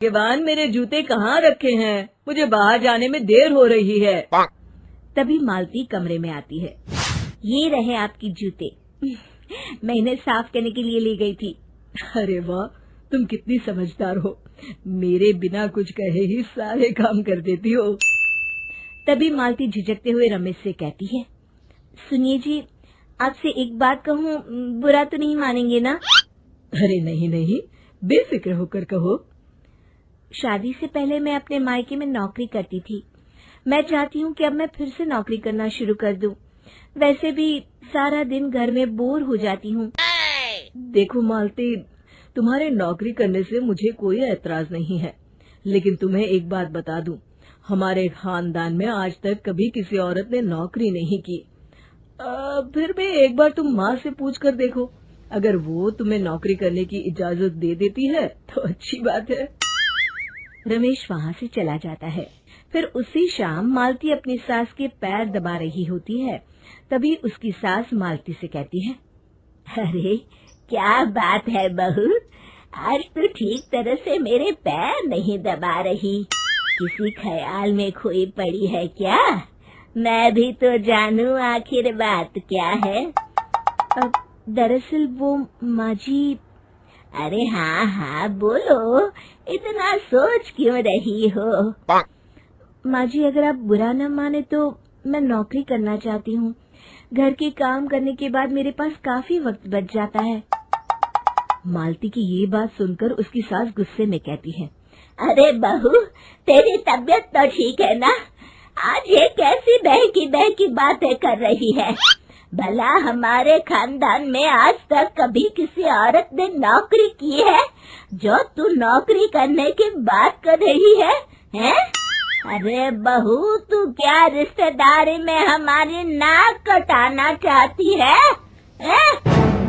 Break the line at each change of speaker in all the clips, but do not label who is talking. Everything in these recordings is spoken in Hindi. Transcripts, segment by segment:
भाग्यवान, मेरे जूते कहाँ रखे हैं? मुझे बाहर जाने में देर हो रही है।
तभी मालती कमरे में आती है। ये रहे आपकी जूते। मैं इन्हें साफ करने के लिए ले गई थी।
अरे वाह, तुम कितनी समझदार हो। मेरे बिना कुछ कहे ही सारे काम कर देती हो।
तभी मालती झिझकते हुए रमेश से कहती है, सुनिए जी, आपसे एक बात कहूँ, बुरा तो नहीं मानेंगे ना?
अरे नहीं नहीं, बेफिक्र होकर कहो।
शादी से पहले मैं अपने मायके में नौकरी करती थी। मैं चाहती हूँ कि अब मैं फिर से नौकरी करना शुरू कर दूं। वैसे भी सारा दिन घर में बोर हो जाती हूँ।
देखो मालती, तुम्हारे नौकरी करने से मुझे कोई ऐतराज नहीं है, लेकिन तुम्हें एक बात बता दूं, हमारे खानदान में आज तक कभी किसी औरत ने नौकरी नहीं की। फिर भी एक बार तुम माँ से पूछ कर देखो, अगर वो तुम्हें नौकरी करने की इजाजत दे देती है तो अच्छी बात है।
रमेश वहाँ से चला जाता है। फिर उसी शाम मालती अपनी सास के पैर दबा रही होती है। तभी उसकी सास मालती से कहती है, अरे क्या बात है बहू, आज तो ठीक तरह से मेरे पैर नहीं दबा रही। किसी ख्याल में खोई पड़ी है क्या? मैं भी तो जानूं आखिर बात क्या है। दरअसल वो माँ जी। अरे हाँ हाँ बोलो, इतना सोच क्यों रही हो? माँ जी, अगर आप बुरा न माने तो मैं नौकरी करना चाहती हूँ। घर के काम करने के बाद मेरे पास काफी वक्त बच जाता है। मालती की ये बात सुनकर उसकी सास गुस्से में कहती है, अरे बहू, तेरी तबीयत तो ठीक है ना? आज ये कैसी बहकी बातें कर रही है? भला हमारे खानदान में आज तक कभी किसी औरत ने नौकरी की है जो तू नौकरी करने की बात कर रही है, हैं? अरे बहू, तू क्या रिश्तेदारी में हमारी नाक कटाना चाहती है?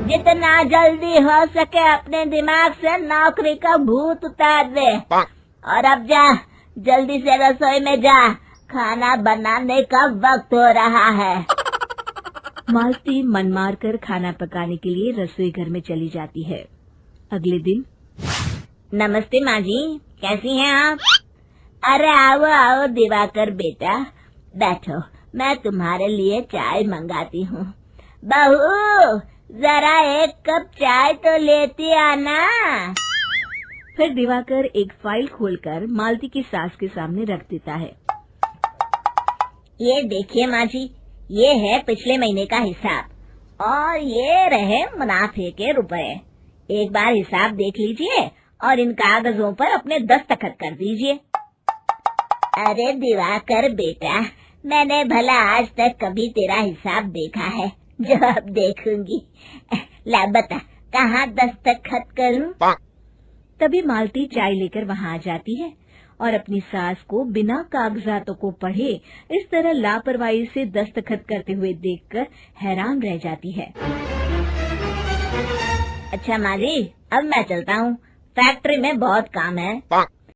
जितना जल्दी हो सके अपने दिमाग से नौकरी का भूत उतार दे। और अब जा, जल्दी से रसोई में जा, खाना बनाने का वक्त हो रहा है। मालती मन मार कर खाना पकाने के लिए रसोई घर में चली जाती है। अगले दिन, नमस्ते माँ जी, कैसी हैं आप? अरे आओ आओ दिवाकर बेटा, बैठो, मैं तुम्हारे लिए चाय मंगाती हूँ। बहू, जरा एक कप चाय तो लेती आना। फिर दिवाकर एक फाइल खोलकर मालती की सास के सामने रख देता है। ये देखिए माँ जी, ये है पिछले महीने का हिसाब और ये रहे मुनाफे के रुपए। एक बार हिसाब देख लीजिए और इन कागजों पर अपने दस्तखत कर दीजिए। अरे दिवाकर बेटा, मैंने भला आज तक कभी तेरा हिसाब देखा है जो अब देखूंगी? ला बता, कहाँ दस्तखत करूं? तभी मालती चाय लेकर वहाँ आ जाती है और अपनी सास को बिना कागजातों को पढ़े इस तरह लापरवाही से दस्तखत करते हुए देखकर हैरान रह जाती है। अच्छा माँ जी, अब मैं चलता हूँ, फैक्ट्री में बहुत काम है।